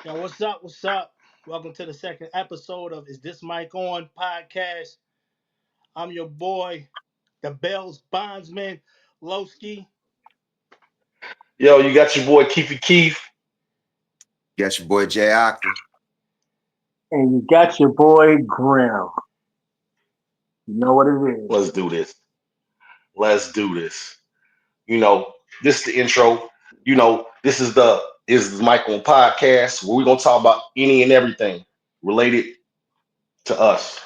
Yo, what's up? What's up? Welcome to the second episode of Is This Mic On podcast. I'm your boy, the Bells Bondsman, Lowski. Yo, you got your boy Keefy Keef. Got your boy Jay Ockley. And you got your boy Grim. You know what it is. Let's do this. Let's do this. You know, this is the intro. This is the Mike on podcast where we're gonna talk about any and everything related to us.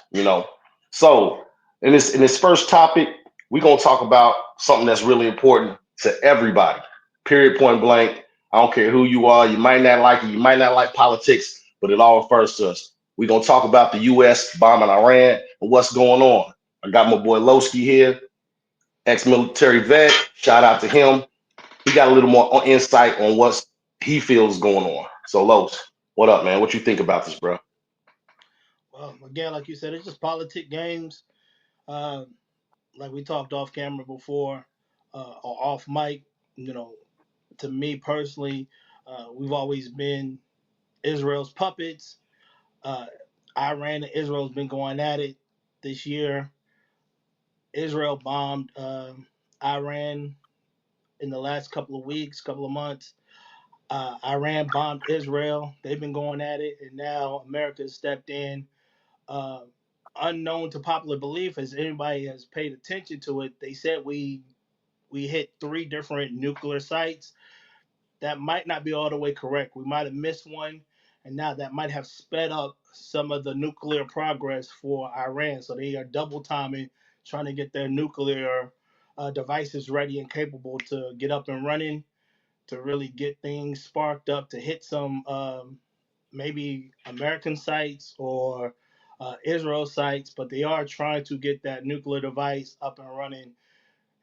So in this first topic, we're gonna talk about something that's really important to everybody. Period. Point blank. I don't care who you are. You might not like it. You might not like politics, but it all refers to us. We're gonna talk about the U.S. bombing Iran and what's going on. I got my boy Lowski here, ex-military vet. Shout out to him. He got a little more insight on what he feels going on. So, Los, what up, man? What you think about this, bro? Well, again, like you said, it's just politic games. Uh, like we talked off camera before, or off mic. You know, to me personally, we've always been Israel's puppets. Uh, Iran and Israel's been going at it this year. Israel bombed Iran in the last couple of weeks, couple of months. Iran bombed Israel. They've been going at it, and now America has stepped in. Uh, Unknown to popular belief, as anybody has paid attention to it, they said we hit three different nuclear sites. That might not be all the way correct. We might have missed one, and now that might have sped up some of the nuclear progress for Iran. So they are double timing, trying to get their nuclear devices ready and capable to get up and running, to really get things sparked up, to hit some maybe American sites or Israel sites, but they are trying to get that nuclear device up and running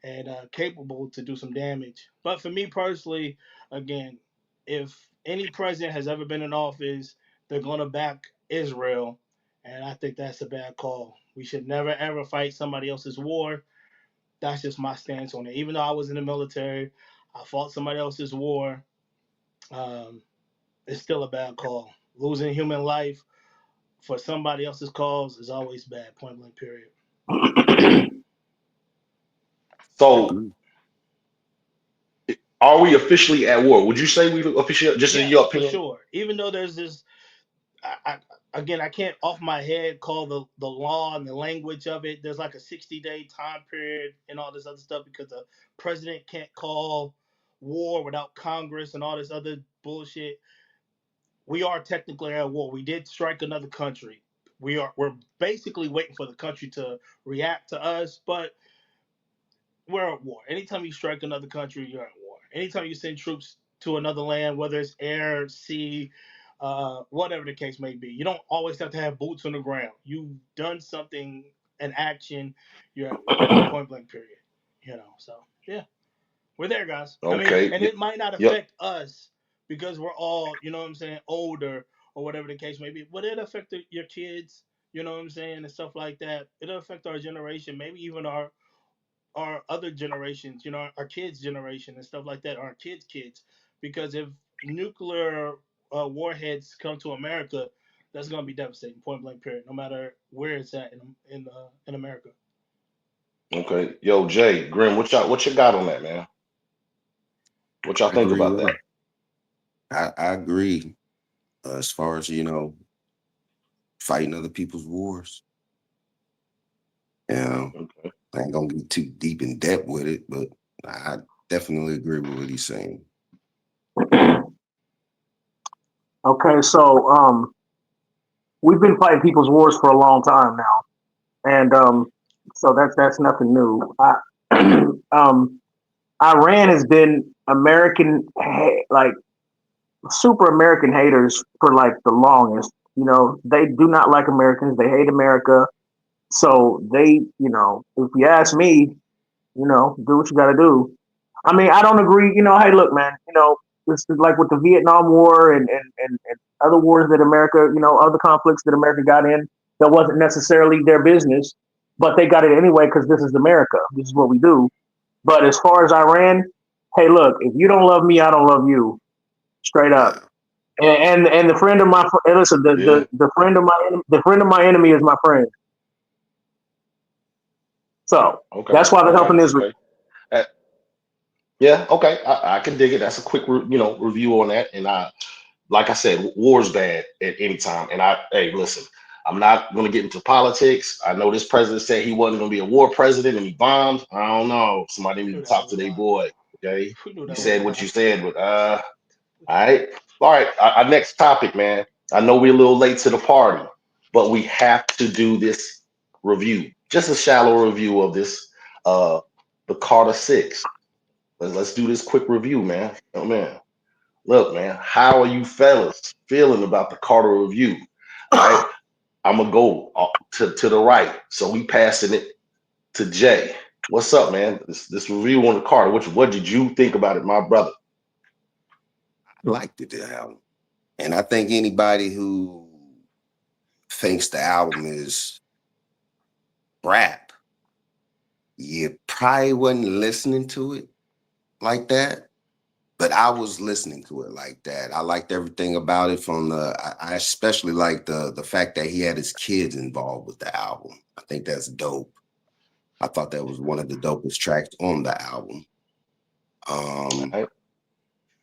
and capable to do some damage. But for me personally, again, if any president has ever been in office, they're going to back Israel. And I think that's a bad call. We should never, ever fight somebody else's war. That's just my stance on it. Even though I was in the military, I fought somebody else's war. Um, it's still a bad call. Losing human life for somebody else's cause is always bad, point blank, period. I So, agree. are we officially at war? Would you say we officially, just in your Yes, for opinion? sure. Even though there's this, again, I can't off my head call the law and the language of it. There's like a 60-day time period and all this other stuff because the president can't call war without Congress and all this other bullshit. We are technically at war. We did strike another country. We're basically waiting for the country to react to us, but we're at war. Anytime you strike another country, you're at war. Anytime you send troops to another land, whether it's air, sea, whatever the case may be, you don't always have to have boots on the ground. You've done something, an action, you're at war. Point blank, period. So yeah, we're there, guys. I mean, Okay. and it might not Yep. affect us because we're all, what I'm saying, older or whatever the case may be, but it affect your kids, what I'm saying, and stuff like that. It'll affect our generation, maybe even our other generations, our kids' generation and stuff like that, our kids' kids. Because if nuclear warheads come to America, that's going to be devastating, point blank, period, no matter where it's at in America. Okay. Yo, Jay, Grim, what you got on that, man? What y'all I think agree about with that? him. I agree. As far as fighting other people's wars. Yeah, Okay. I ain't gonna get too deep in depth with it, but I definitely agree with what he's saying. Okay, so we've been fighting people's wars for a long time now, and so that's nothing new. Iran has been like super American haters for like the longest. They do not like Americans. They hate America. So if you ask me, do what you got to do. I mean, I don't agree. Hey, look, man. This is like with the Vietnam War and other wars that America, other conflicts that America got in that wasn't necessarily their business, but they got it anyway because this is America. This is what we do. But as far as Iran, hey, look, if you don't love me, I don't love you. Straight up. Yeah, And the friend of my listen, Yeah. the friend of my enemy is my friend. So Okay. that's why they're helping Israel. Okay. Uh, yeah. Okay. I can dig it. That's a quick, review on that. And like I said, war's bad at any time. And hey, listen, I'm not going to get into politics. I know this president said he wasn't going to be a war president and he bombed. I don't know. Somebody We need knew to that talk was a to their lie. boy. Okay. We knew You that was a said what lie. you said, but all right. All right. Our next topic, man. I know we're a little late to the party, but we have to do this review. Just a shallow review of this, the Carter Six. Let's do this quick review, man. Oh man. Look, man, how are you fellas feeling about the Carter review? All right. I'm gonna go to the right. So we passing it to Jay. What's up, man? This review on the Carter. What did you think about it, my brother? I liked it, the album. And I think anybody who thinks the album is rap, you probably wasn't listening to it like that. But I was listening to it like that. I liked everything about it from I especially like the fact that he had his kids involved with the album. I think that's dope. I thought that was one of the dopest tracks on the album. All Um, right.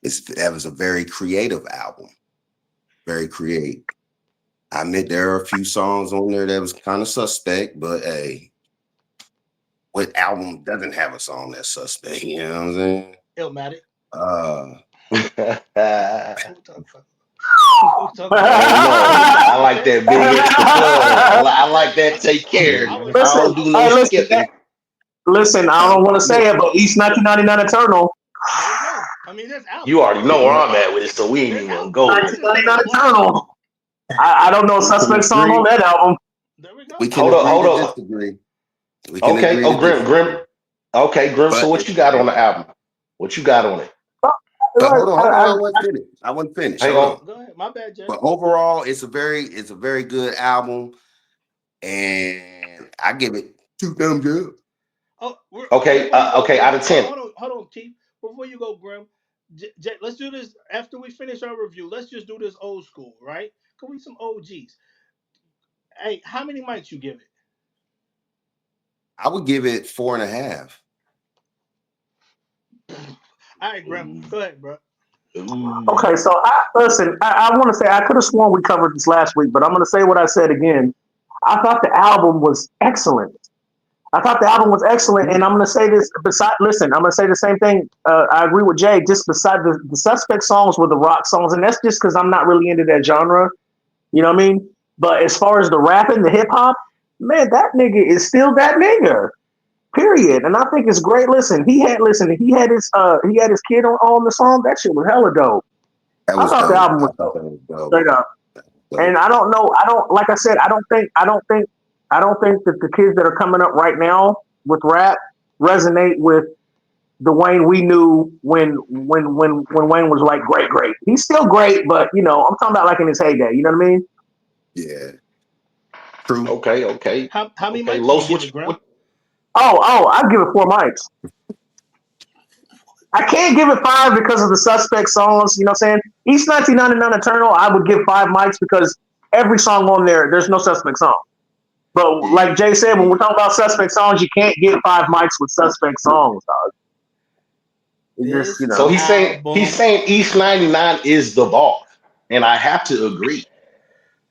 that was a very creative album, very creative. I admit there are a few songs on there that was kind of suspect, but hey, what album doesn't have a song that's suspect? You know what I'm saying? Illmatic. Uh, Who talking about? Who talking I about? don't know. I like Okay. that big extra plug. I like that take care. I was I listen, don't do no hey, listen, skipping. listen. I don't want to say it, but East 1999 Eternal. there you go. I mean, there's You albums. already know where I'm at with it, so we ain't There's even gonna albums. go I there. just said a 1999 classic. Eternal. I don't know a we can suspect song on agree. that album. There we We go. can Hold up, agree hold to up. disagree. We can Okay. agree to Oh, Grim. disagree. Okay, Grim. So But what it's you got on great. the album? What you got on it? But Like, hold on. I wasn't finished. I wasn't finished. Hang Hold on. on. Go ahead. My bad, Jay. But overall, it's a very good album, and I give it 2 thumbs up. Oh, Okay. before you go, Okay. Out of hold on, 10. hold on, Keith. Before you go, Grim, Jay, let's do this after we finish our review. Let's just do this old school, right? Can we some OGs? Hey, how many mics you give it? I would give it 4.5. All right, Grim, Ooh, go ahead, bro. ooh. okay, so listen. I want to say I could have sworn we covered this last week, but I'm going to say what I said again. I thought the album was excellent. I thought the album was excellent, and I'm going to say this. Listen, I'm going to say the same thing. I agree with Jay. Just beside the suspect songs were the rock songs, and that's just because I'm not really into that genre. You know what I mean? But as far as the rapping, the hip hop, man, that nigga is still that nigga. Period. And I think it's great. He had his kid on the song. That shit was hella dope. That I was thought the dope. album I was thought dope. that was dope. Straight up. And Dope. I don't know. I don't like I said. I don't think that the kids that are coming up right now with rap resonate with the Wayne we knew when Wayne was like great. He's still great, but I'm talking about like in his heyday. You know what I mean? Yeah. True. Okay. How many Okay. mics would you Los, give it, Grim? I'd give it 4 mics. I can't give it 5 because of the suspect songs. You know what I'm saying? East 1999 Eternal, I would give 5 mics because every song on there's no suspect song. But like Jay said, when we're talking about suspect songs, you can't get 5 mics with suspect songs, dog. It just, This So he's album, saying East 99 is the vault, and I have to agree.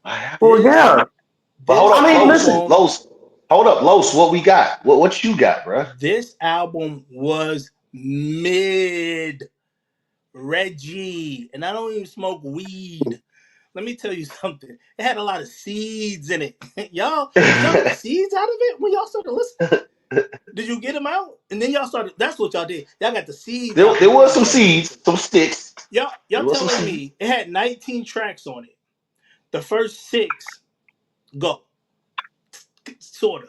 I have to well, agree. this yeah. But hold this up, I mean, Los. listen. album, Los. Hold up, Los. What we got? What you got, bruh? this album was mid. Reggie, and I don't even smoke weed. Let me tell you something. It had a lot of seeds in it. Y'all, did y'all get the seeds out of it when y'all started listening? Did you get them out? And then y'all started. That's what y'all did. Y'all got the seeds out, There and then was y'all some started seeds, listening. some sticks. Y'all There was some telling seeds. me it had 19 tracks on it. The first six go, sorta.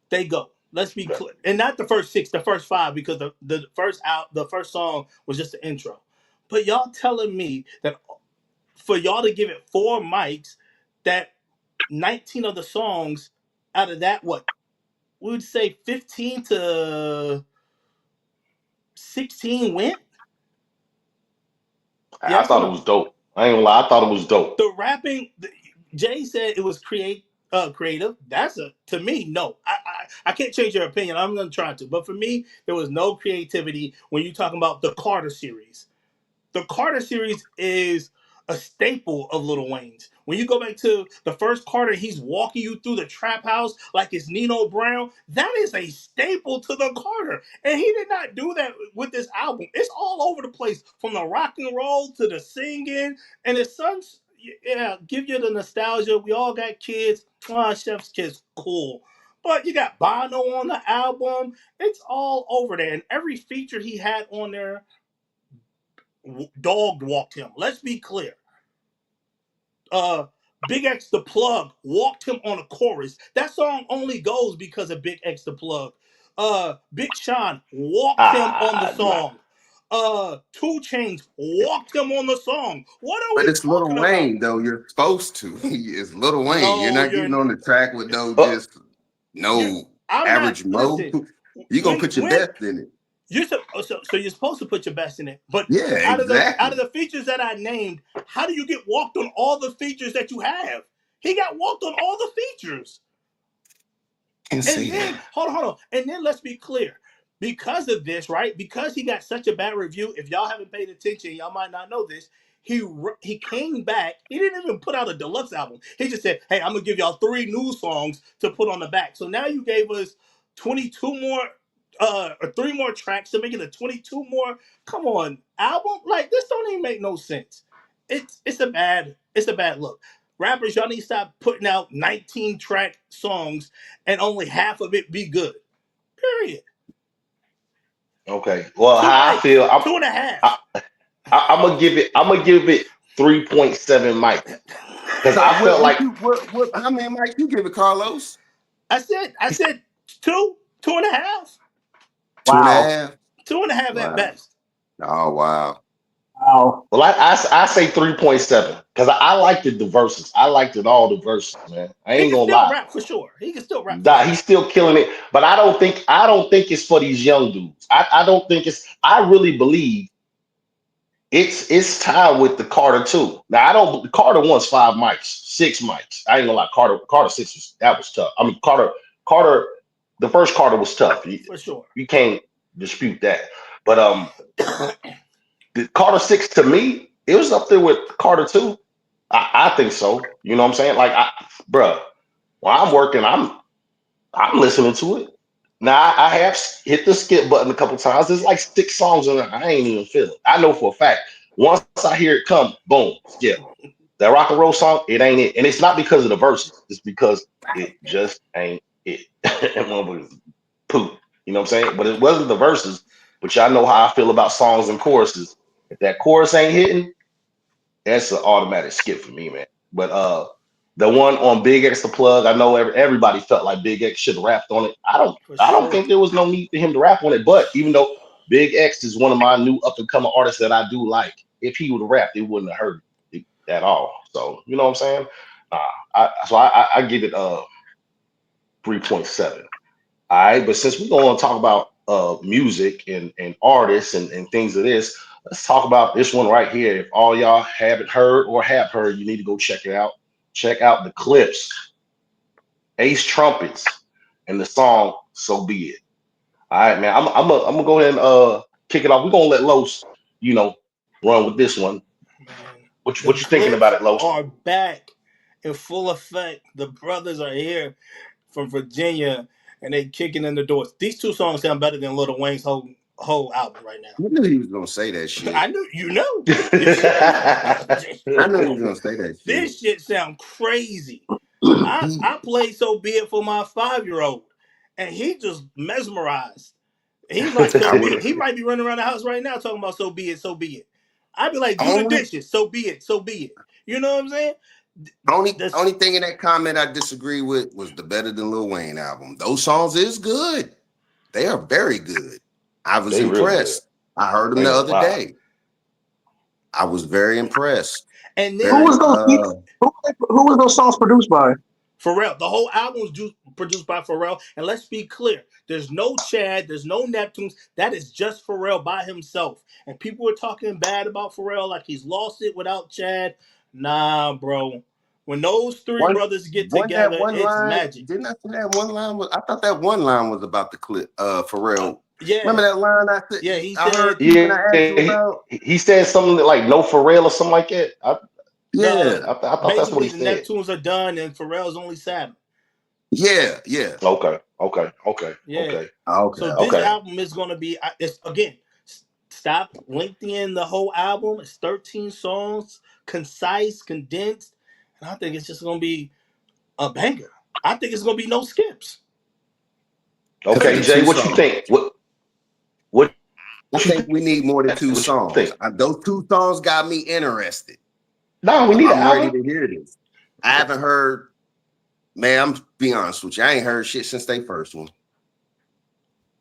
They go. Let's be clear, and not the first six, the first five, because the first song was just the intro. But y'all telling me that for y'all to give it 4 mics, that 19 of the songs out of that, what we would say 15 to 16 went. I Yes or thought it no? was dope. I ain't gonna lie, I thought it was dope. The rapping, Jay said it was creative. That's to me, no. I can't change your opinion. I'm gonna try to, but for me, there was no creativity when you talking about the Carter series. The Carter series is a staple of Lil Wayne's. When you go back to the first Carter, he's walking you through the trap house like it's Nino Brown. That is a staple to the Carter. And he did not do that with this album. It's all over the place, from the rock and roll to the singing. And his sons, yeah, give you the nostalgia. We all got kids. Chef's Kiss, cool. But you got Bono on the album. It's all over there. And every feature he had on there, dog walked him. Let's be clear. Big X the Plug walked him on a chorus. That song only goes because of Big X the Plug. Big Sean walked him on the Nah. song. 2 Chainz walked him on the song. What are But we it's Lil talking about? Wayne, though. You're supposed to. It's Lil Wayne. You're No, not getting on the track with Uh, you're no I'm not. average Mo. Listen, You're gonna put your when best in it. so you're supposed to put your best in it, but Yeah, out of exactly. the features that I named, how do you get walked on all the features that you have? He got walked on all the features. Can And say then that. hold on. And then let's be clear. Because of this, right? Because he got such a bad review, if y'all haven't paid attention, y'all might not know this. He came back. He didn't even put out a deluxe album. He just said, "Hey, I'm gonna give y'all 3 new songs to put on the back." So now you gave us 22 more, or 3 more tracks to make it a 22 more. Come on, album, like this don't even make no sense. It's a bad look. Rappers, y'all need to stop putting out 19-track songs and only half of it be good. Period. okay. Well, Two, how I hey, feel, two and a I, half. I'm gonna give it. I'm gonna give it 3.7 mics because So I felt like what how many mics you give it, Carlos? I said two and a half, Two and a Wow. half? 2.5 at Wow. best. Oh wow. Wow. well, I say 3.7 because I liked it the verses. I liked it all the verses, man. I He ain't can gonna still lie. rap for sure. He can still rap for Nah, sure. he's still killing it, but I don't think it's for these young dudes. I don't think it's. I really believe it's tied with the Carter too. Now I don't. The Carter wants 5 mics, 6 mics. I ain't gonna lie. Carter six was tough. I mean Carter, the first Carter was tough. For sure. You can't dispute that. But the Carter 6 to me, it was up there with Carter 2. I think so. You know what I'm saying? Like, bruh, while I'm working, I'm listening to it. Now I have hit the skip button a couple times. There's like 6 songs on it. I ain't even feel it. I know for a fact. Once I hear it come, boom, skip. That rock and roll song, it ain't it. And it's not because of the verses. It's because it just ain't it. And motherfuckers poop. You know what I'm saying? But it wasn't the verses. But y'all know how I feel about songs and choruses. If that chorus ain't hitting, that's an automatic skip for me, man. But the one on Big X the Plug, I know everybody felt like Big X should have rapped on it. I don't For I don't sure. think there was no need for him to rap on it. But even though Big X is one of my new up and coming artists that I do like, if he would have rapped, it wouldn't have hurt it at all. So you know what I'm saying? I give it 3.7. All right, but since we're going to talk about music and artists and things of this, let's talk about this one right here. If all y'all haven't heard or have heard, you need to go check it out. Check out the Clipse, Ace Trumpets, and the song "So Be It." All right, man. I'm gonna go ahead and kick it off. We're gonna let Los, you know, run with this one. Man. The What you thinking about Clips it, Los? are back in full effect. The brothers are here from Virginia and they kicking in the doors. These 2 songs sound better than Lil Wayne's whole album right now. I knew he was gonna say that shit. I knew you know. You should know. I knew he was gonna say that shit. This shit sound crazy. I He, played So Be It for my 5-year-old, and he just mesmerized. He's like, I So Be would It. have He might be running around the house right now talking about So Be It, So Be It. I'd be like, do the only dishes, So Be It, So Be It. You know what I'm saying? only This thing in that comment I disagree with was the Better Than Lil Wayne album. Those songs is good. They are very good. I was They real good. impressed. I heard them I ain't the gonna other lie. day. I was very impressed. and Who then was Very those? Who was those songs produced by? for real, the whole album's produced by Pharrell. And let's be clear, there's no Chad, there's no Neptunes. That is just Pharrell by himself. And people were talking bad about Pharrell like he's lost it without Chad. Nah, bro. When those three One, brothers get that together, one it's line. magic. Didn't I say that one line was? I thought that one line was about the clip. Pharrell. Yeah. Remember that line I said? Yeah, he I heard said you when I asked you about. he said something like no Pharrell or something like that. Yeah. I thought that's what basically he the said. Neptunes are done and Pharrell's only Saturn. Yeah. Okay. Yeah. Okay. So this Okay. album is going to be, it's, again, stop lengthening the whole album. It's 13 songs, concise, condensed. And I think it's just going to be a banger. I think it's going to be no skips. After Okay, the Jay, two what you songs. think? What I you think we need more than two what you songs. think? Those two songs got me interested. No, we need an I'm ready album. to hear this. I haven't heard, man, I'm be honest with you. I ain't heard shit since they first one.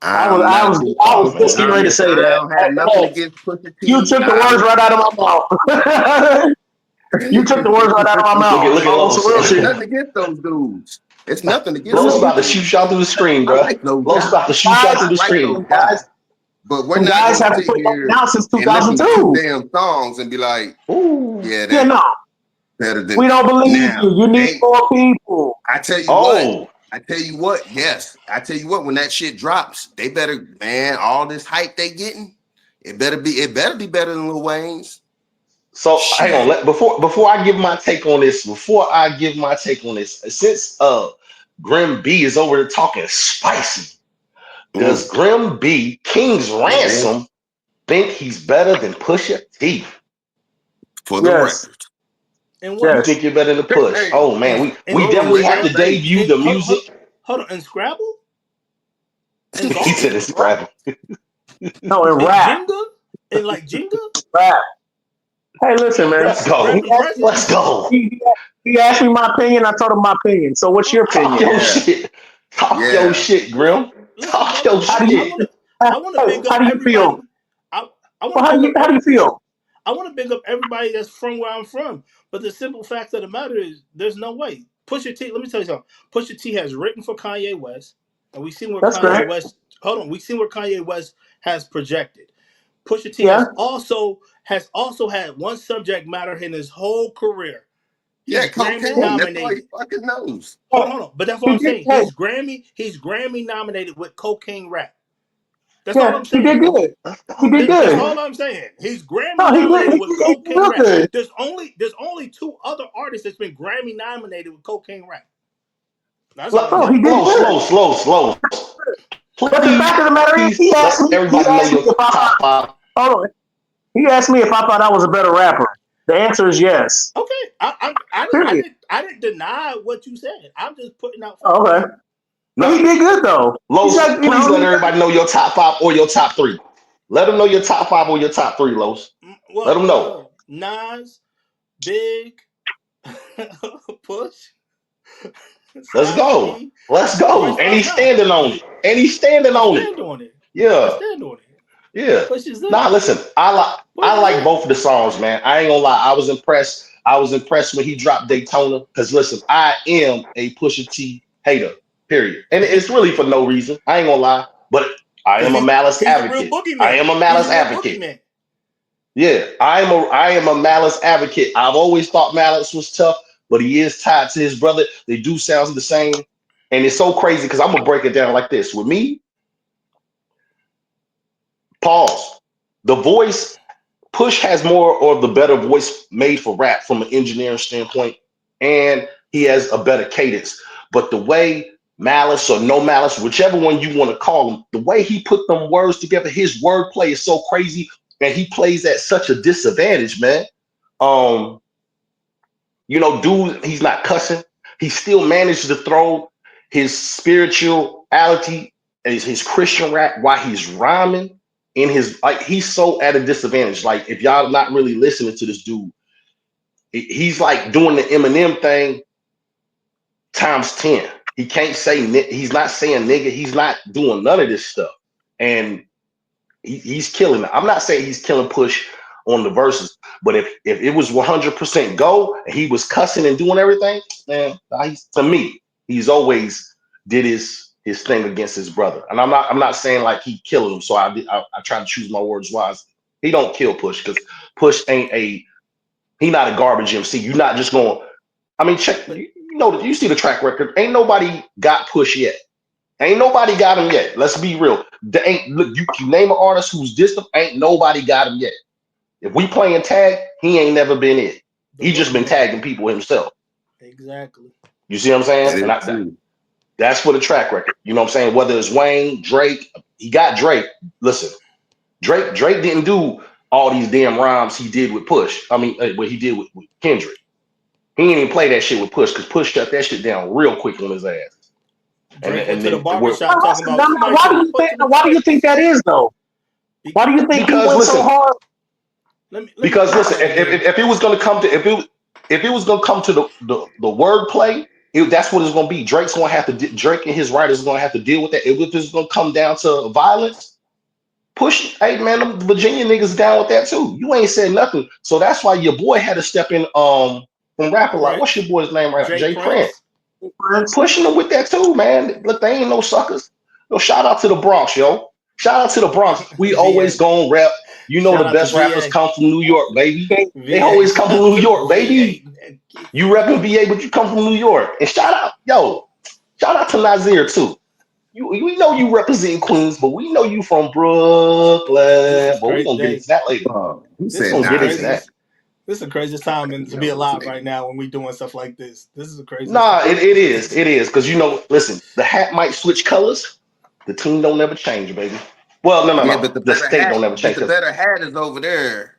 I I'm not a big was man. just getting ready to say I that. don't have nothing against Pusha T. You took the words right out of my mouth. You took the words right out of my mouth. Look at On some real Los. It's shit. nothing against those dudes. It's nothing against Los those about to dudes. shoot y'all through the screen, I bro. like those Los guys. about to shoot y'all through the I like screen. those guys. But we're Some not guys going to haven't sit put that here down since and listen to 2 2002. damn songs and be like, Ooh. yeah, Yeah, that's no. better than We don't believe now. you. You need more people. I tell you Oh, what, yes. I tell you what, when that shit drops, they better, man, all this hype they getting, it better be better than Lil Wayne's. so Shit. hang on. Before I give my take on this, since Grim B is over there talking spicy, does Grim B King's Ransom think he's better than Pusha T? For the Yes. record. And what? You Yes. think you're better than Push? Hey, Oh man, we hold on, definitely have man. to debut the music. Hold on. And Scrabble? And He golf? said it's Scrabble. No, in And rap. Jenga? And like Jenga? Rap. Hey, listen, man. Let's go. Random President? Let's go. He asked me my opinion. I told him my opinion. So what's your Talk opinion? your shit. Talk your shit, Grim. Listen, Talk bro. your Listen, shit. I want to big up How do you everybody. feel? I want Well, to how big up. do you feel? I want to big up everybody that's from where I'm from. But the simple fact of the matter is, there's no way. Pusha T. Let me tell you something. Pusha T has written for Kanye West, and we seen where That's Kanye great. West. Hold on, we seen where Kanye West has projected. Pusha T Yeah. has also had one subject matter in his whole career. Yeah, He's Grammy cocaine. That's all he nominated. fucking knows. Hold on. But that's what He I'm did. saying. Hey, He's Grammy nominated with Cocaine Rap. That's all yeah, I'm he did saying. good. Let's He go. did That's good. all I'm saying. He's Grammy No, he did. nominated He with did Cocaine real Rap. good. There's only 2 other artists that's been Grammy nominated with Cocaine Rap. That's all I'm No, he saying. did good. Slow. But the fact of the matter is, Please let he everybody know asked me your if I top 5. hold on. He asked me if I thought I was a better rapper. The answer is yes. Okay, Period. I didn't deny what you said. I'm just putting out facts. Okay. No, he did good though. He's Los, like, please let everybody know your top 5 or your top 3. Let them know your top 5 or your top 3, Los. Let them know. Nas, Big, Push, Let's Styles go. P, Let's and go. Royce And Five he's Nine. standing on it. And he's standing I on it. stand on it. I Yeah. stand on it. Yeah. Push is there. Nah, listen, I Push is like there. both of the songs, man. I ain't gonna lie. I was impressed. When he dropped Daytona. Because listen, I am a Pusha T hater. Period. And it's really for no reason. I ain't gonna lie. But I am a malice He's a real advocate. I boogeyman. am a He's malice a real advocate. boogeyman. Yeah, I am a Malice advocate. I've always thought Malice was tough, but he is tied to his brother. They do sound the same, and it's so crazy because I'm gonna break it down like this. With me, pause. The voice Push has more or the better voice made for rap from an engineering standpoint, and he has a better cadence. But the way Malice or no Malice, whichever one you want to call him, the way he put them words together, his wordplay is so crazy, and he plays at such a disadvantage, man. Um, dude, he's not cussing. He still managed to throw his spirituality and his Christian rap while he's rhyming in his like he's so at a disadvantage. Like if y'all not really listening to this dude, he's like doing the Eminem thing times 10. He can't say he's not saying nigga, he's not doing none of this stuff. And he's killing it. I'm not saying he's killing Push on the verses, but if it was 100% go and he was cussing and doing everything, man, to me, he's always did his thing against his brother. And I'm not saying like he killed him. So I try to choose my words wisely. He don't kill Push because Push ain't he not a garbage MC. You're not just going. I mean, check. You know, you see the track record. Ain't nobody got Push yet. Ain't nobody got him yet. Let's be real. Look. You name an artist who's distant. Ain't nobody got him yet. If we playing tag, he ain't never been it. He just been tagging people himself. Exactly. You see what I'm saying? And that's for the track record. You know what I'm saying? Whether it's Wayne, Drake, he got Drake. Listen, Drake didn't do all these damn rhymes he did with Push. I mean, what he did with Kendrick. He didn't even play that shit with Push because Push shut that shit down real quick on his ass. Drake went to the barbershop talking about why do you think that is though? Why do you think he went so hard? Because listen, if it was gonna come to if it was gonna come to the wordplay, that's what it's gonna be. Drake's gonna have to Drake and his writers are gonna have to deal with that. If it's gonna come down to violence, Push, hey man, them Virginia niggas down with that too. You ain't said nothing, so that's why your boy had to step in from rapper like what's your boy's name right now? Jay Prince. Pushing them with that too, man. Look, they ain't no suckers. Yo, shout out to the Bronx, yo. Shout out to the Bronx. We always gonna rap. You know, the best rappers come from New York, baby. They always come from New York, baby. You repping VA, but you come from New York. And shout out to Nazir too. We know you represent Queens, but we know you from Brooklyn. But we're gonna get into that later. This is the craziest time to be alive right now when we doing stuff like this. This is a crazy. Nah, it is because you know, listen, the hat might switch colors, the team don't never change, baby. Well, no. But the state don't ever change. The better hat is over there,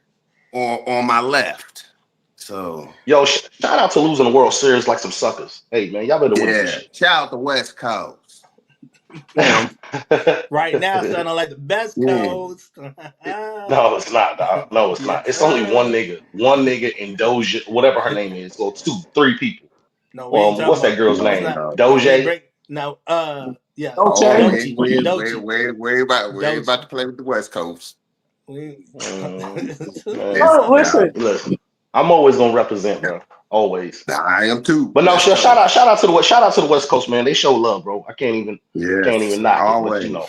on my left. So, yo, shout out to losing the World Series like some suckers. Hey man, y'all better win this shit. Shout out to West Coast. Right now, sounding like the best coast. No, it's not, dog. No, it's not. It's only one nigga in Doja, whatever her name is. Well, 2, 3 people. No, what's that girl's name? Doja. Yeah. We're about to play with the West Coast. Listen, I'm always gonna represent, bro. Always. I am too. But no, shout out to the West Coast, man. They show love, bro. I can't even knock it, but you know.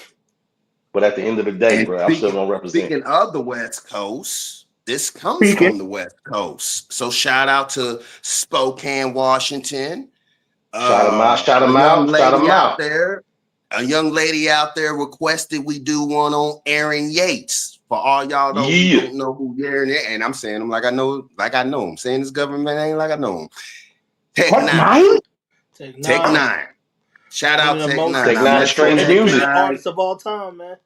But at the end of the day, bro, I'm still gonna represent. Speaking of the West Coast, this comes from the West Coast. So shout out to Spokane, Washington. Shout them out. There. A young lady out there requested we do one on Aaron Yates. For all y'all who don't know who Aaron is, and I'm saying him like I know him. Saying this government ain't like I know him. Tech Nine. Shout out Tech Nine. Tech Nine, strange music. Artist of all time, man.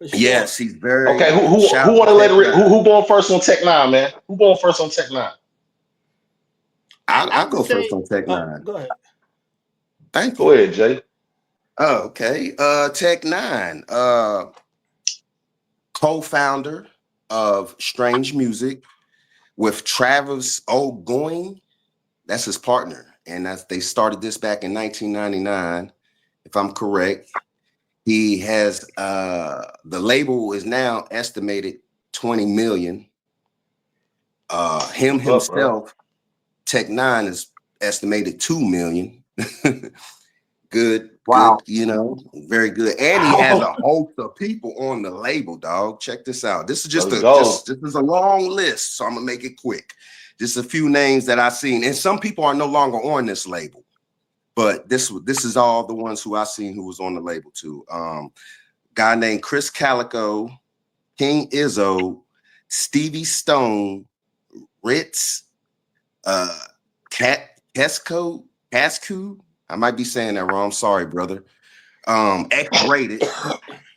Sure. Yes, he's very okay. Who want to let it? Who going first on Tech Nine, man? Who going first on Tech Nine? I'll go first on Tech Nine. Go ahead. Thank you. Go ahead, Jay. Oh, okay. Tech Nine, co-founder of Strange Music with Travis O'Going. That's his partner, and they started this back in 1999, if I'm correct. He has the label is now estimated 20 million. Himself, Tech Nine is estimated 2 million. Good, you know, very good. And he has a host of people on the label, dog. Check this out. This is this is a long list, so I'm gonna make it quick. Just a few names that I've seen, and some people are no longer on this label, but this is all the ones who I've seen who was on the label too. Guy named Chris Calico, King Izzo, Stevie Stone, Ritz, Casco. I might be saying that wrong. Sorry, brother. X-rated.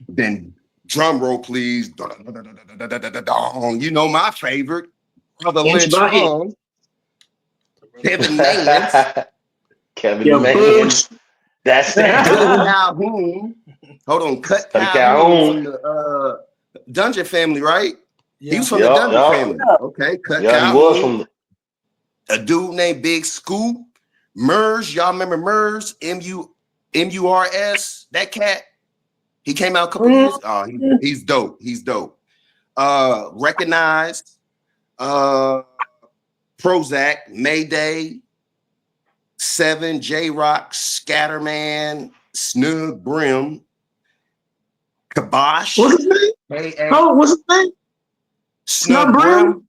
Then drum roll, please. You know my favorite. Brother Lynch Long. Kevin Mans. Kevin Mans. That's that. Calhoun. Hold on. Cut Calhoun from the Dungeon family, right? Yeah. He was from the Dungeon family. Okay. Cut Calhoun. He was from a dude named Big Scoop. Murs, y'all remember Murs? M-U-R-S, that cat. He came out a couple years. Oh, he's dope. He's dope. Recognized. Prozac, Mayday, 7, J-Rock, Scatterman, Snug Brim, Kibosh. What's his name? Hey, Oh, what's his name? Snug Snub Brim? Brim.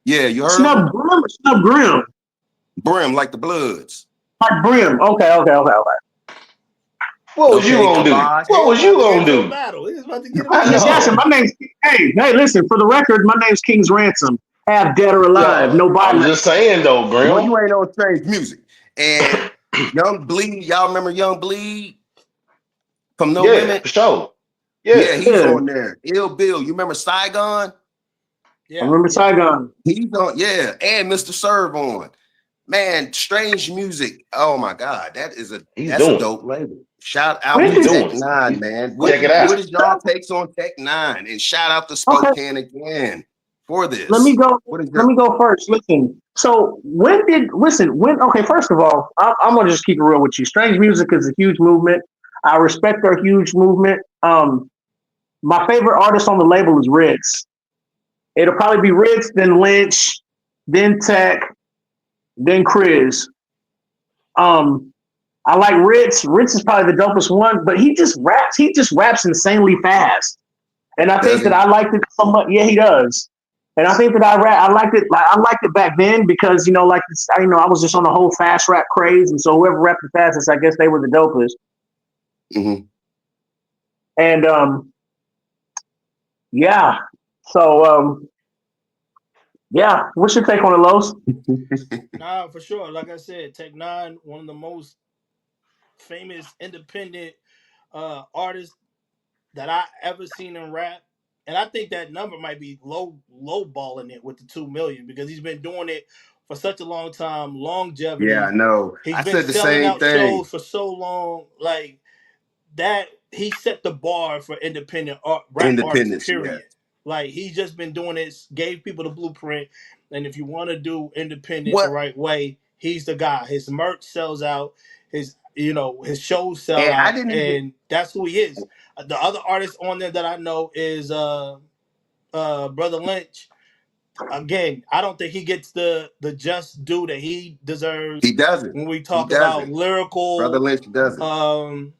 Yeah, you heard of him? Snub Brim or Snub Grim? Brim, like the Bloods. Like Brim. Okay. What was you Okay, gonna do? Kibosh. What was you gonna Into a do? battle. He was about to get a I I'm just battle. asking. know. My name's hey, listen, for the record, my name's King's Ransom. Half dead or alive, Yo, no I'm violence. just saying though, Well, Grim. you ain't on strange music. And Young Bleed, y'all remember Young Bleed from No Yeah, Limit? for sure. Yeah, Yeah. he's Yeah. on there. Ill Bill, you remember Saigon? I Yeah, remember yeah. Saigon. He's on, yeah, and Mr. Serve on. Man, strange music. Oh my God, He's that's a doing it. dope label. Shout out When to He's did Tech doing it. Nine, man. Check it What out. is y'all takes on Tech Nine? And shout out to okay, Spokane again for let me this. go. What is Let your me go first. Listen. So when okay, first of all, I'm gonna just keep it real with you. Strange music is a huge movement. I respect their huge movement. My favorite artist on the label is Ritz. It'll probably be Ritz, then Lynch, then Tech, then Chris. Um, I like Ritz. Ritz is probably the dopest one, but he just raps. He just raps insanely fast, and I does think that he? I liked it so much. Yeah, he does. And I think that I liked it. Like, I liked it back then because like I was just on the whole fast rap craze, and so whoever rapped the fastest, I guess they were the dopest. Mm-hmm. And yeah, so yeah, what's your take on it, Los? Nah, for sure. Like I said, Tech Nine, one of the most famous independent artists that I ever seen in rap. And I think that number might be low balling it with the 2 million because he's been doing it for such a long time, Yeah, I longevity. know. He's I been said the selling same out thing. shows for so long. Like that, he set the bar for independent rap artists. Independence, yeah. Period. Like he's just been doing it, gave people the blueprint. And if you want to do independent the What? right way, he's the guy. His merch sells out. His shows sell And I out, didn't even. and that's who he is. The other artist on there that I know is Brother Lynch. Again, I don't think he gets the just due that he deserves He doesn't. when we He talk about doesn't. Brother Lynch doesn't. um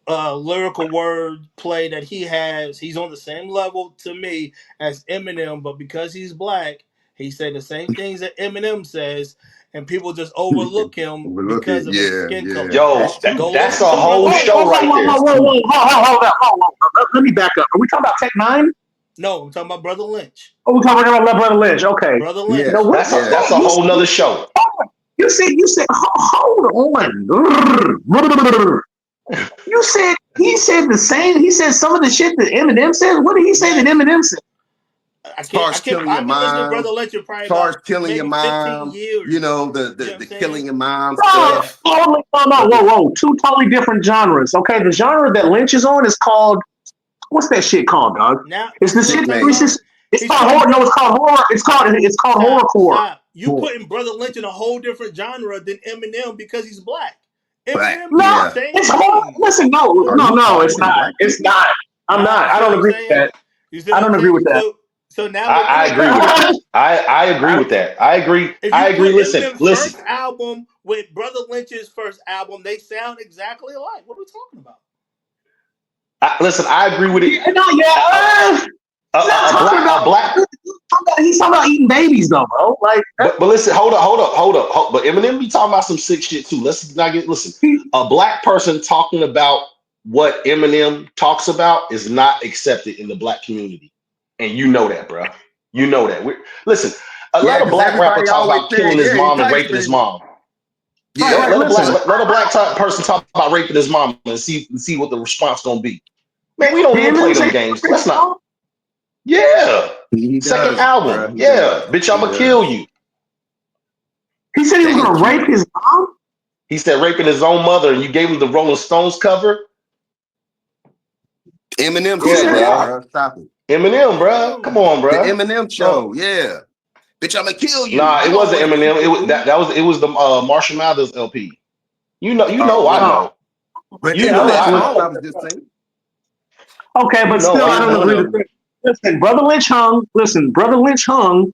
lyrical word play that he has. He's on the same level to me as Eminem, but because he's black, he said the same things that Eminem says, and people just overlook him Overlook because it. of his Yeah, skin color. yeah. Yo, That's true. Go that's That's a listen to true. whole Brother show Lynch. right there. That's true. Hold up. Let me back up. Are we talking about Tech Nine? No, I'm talking about Brother Lynch. Oh, we're talking about Brother Lynch. Okay. Brother Yeah, Now Lynch. what? yeah. That's a whole nother show. You said. Hold on. He said the same. He said some of the shit that Eminem says. What did he say that Yes. Eminem said? As far as killing I your haven't listened to mom, Brother Lynch in probably as far as about killing your maybe 15 mom, you years. know, the You the, know what I'm the saying? killing your mom Yeah. stuff. Whoa. Two totally different genres. Okay, the genre that Lynch is on is called what's that shit called, dog? Now It's you the know what shit I'm that talking Checkmate. about? it's He's called putting horror. No, brother it's called horror. It's called horrorcore. stop. You putting Brother Lynch in a whole different genre than Eminem because he's black. Black. Eminem do the No, Yeah. same it's horror. thing. Listen, Are you it's targeting not. black It's people? not. I'm Nah, not. you I see what don't I'm agree with saying? that. You see I what I'm don't agree saying? with that. So now with I agree with Eminem, it. I agree with that. I agree. if you I agree. put Listen, Eminem's listen. first album with Brother Lynch's first album, they sound exactly alike. What are we talking about? Listen. I agree with it. No, A, a, yeah. He's not talking a about. black. He's talking about eating babies, though, bro. Like, But listen, hold up. But Eminem be talking about some sick shit too. Let's not get listen. A black person talking about what Eminem talks about is not accepted in the black community, and you know that, bro. You know that. Listen. Yeah, Let a because black rapper everybody talk always about said, killing his yeah, he mom and type raping his shit. mom. Yeah. listen. Let a person talk about raping his mom and see what the response gonna be. Man, we don't Did even play Eminem them say games. Let's not. Yeah. He Second does, album. bro. He Yeah. does. Bitch, He I'ma kill does. you. he said he was Thank gonna you. rape his mom? He said raping his own mother, and you gave him the Rolling Stones cover. Eminem Who Yeah, said said that, that? bro. bro. Stop it. Eminem, bro. Come Eminem. on, The bro. Eminem No, show, yeah. Bitch, I'ma kill you. nah, You it don't wasn't want to Eminem. keep it. It was the Marshall Mathers LP. I Oh, Oh, know. but You yeah, I'm know, Eminem not I with song, I know. was just saying. Okay, You but know, still, I I ain't don't one agree of with them. that. Listen, Brother Lynch hung. Listen, Brother Lynch hung.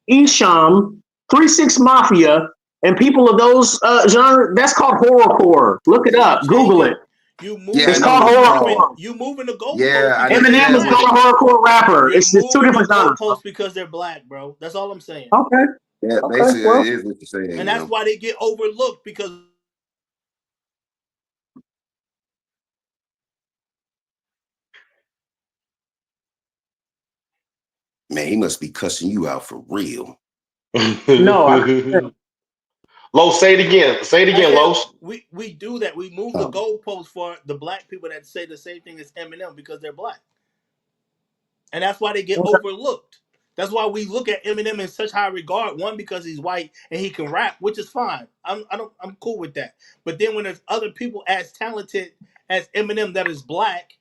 Esham, 3 6 Mafia, and people of those genre. That's called horrorcore. Look it See, up. Google it. You Yeah, I It's moving know the what called it's you called. moving horrorcore. you moving the goalposts Yeah, I because know they're Eminem is exactly called black. what. a horrorcore rapper. You're It's two moving the different genres, bro. goalposts because they're black, bro. That's all I'm saying. Okay. Yeah, Okay. basically, Well, it is what you're saying. And You that's know, why they get overlooked because man, he must be cussing you out for real. no, I Los, say it again. Say it I again, said Los. we do that. We move the Um, goalposts for the black people that say the same thing as Eminem because they're black. And that's why they get okay. overlooked. That's why we look at Eminem in such high regard. One, because he's white and he can rap, which is fine. I'm cool with that. But then when there's other people as talented as Eminem that is black,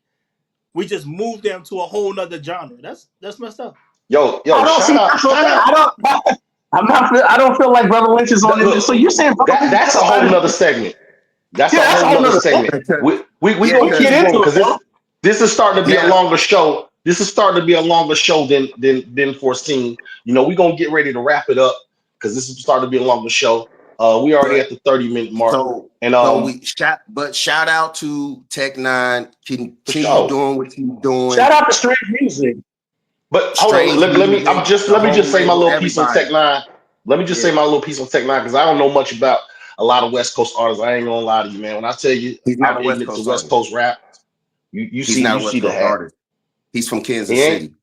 we just move them to a whole nother genre. That's messed up. I Yo, don't see. That's what shout out. I don't. I'm not. I don't feel like Brother Lynch is on it. So Look, you're saying Brother Lynch is that's a better whole nother than? segment. That's Yeah, a that's a whole whole nother nother segment. segment. We yeah, gonna We can keep get because it into moving it, because bro. this is starting to be a yeah, longer show. This is starting to be a longer show than foreseen. You know, we gonna get ready to wrap it up because this is starting to be a longer show. We already but at the 30-minute mark. so And shout out to Tech Nine. for Continue sure. doing what you're doing. Shout out to Strange Music. But hold on, Strange let me music, the let me just whole say my label, little piece on everybody. Tech Nine. Let me just Yeah, say my little piece on Tech Nine because I don't know much about a lot of West Coast artists. I ain't gonna lie to you, man. When I tell you he's not I'm a West ignorant to Coast West artist. Coast rap, He's not you a see West the Coast hat. artist. He's from He Kansas ain't. City.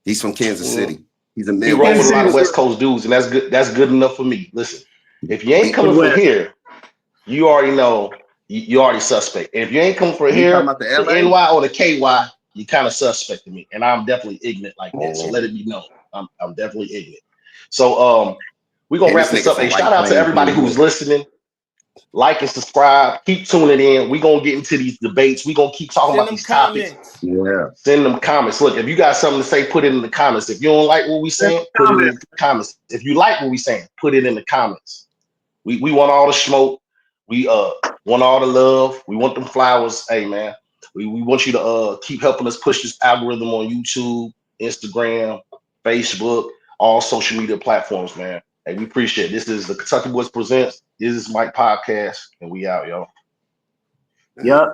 He's from Kansas Mm, City. He's a he roll with Kansas a Midwest. City, lot of West Missouri. Coast dudes, and that's good. That's good enough for me. Listen, if you ain't He coming from Midwest. here, you already know you already suspect. If you ain't coming from you talking here, about the the LA? NY or the KY, you kind of suspect to me, and I'm definitely ignorant like that. So let Oh, it be known, I'm definitely ignorant. So we're gonna and wrap this this nigga up. from Hey, White shout out to Plains, New everybody who's York. listening. Like and subscribe. Keep tuning in. We're gonna get into these debates. We're gonna keep talking Send about them these topics. comments. Yeah. Send them comments. Look, if you got something to say, put it in the comments. If you don't like what we Send saying, some put it in comments. the comments. If you like what we saying, put it in the comments. We want all the smoke. We want all the love. We want them flowers. Hey man, we want you to keep helping us push this algorithm on YouTube, Instagram, Facebook, all social media platforms, man. Hey, we appreciate it. This is the Kentucky Boys Presents. This is Mike Podcast, and we out, y'all. Yep.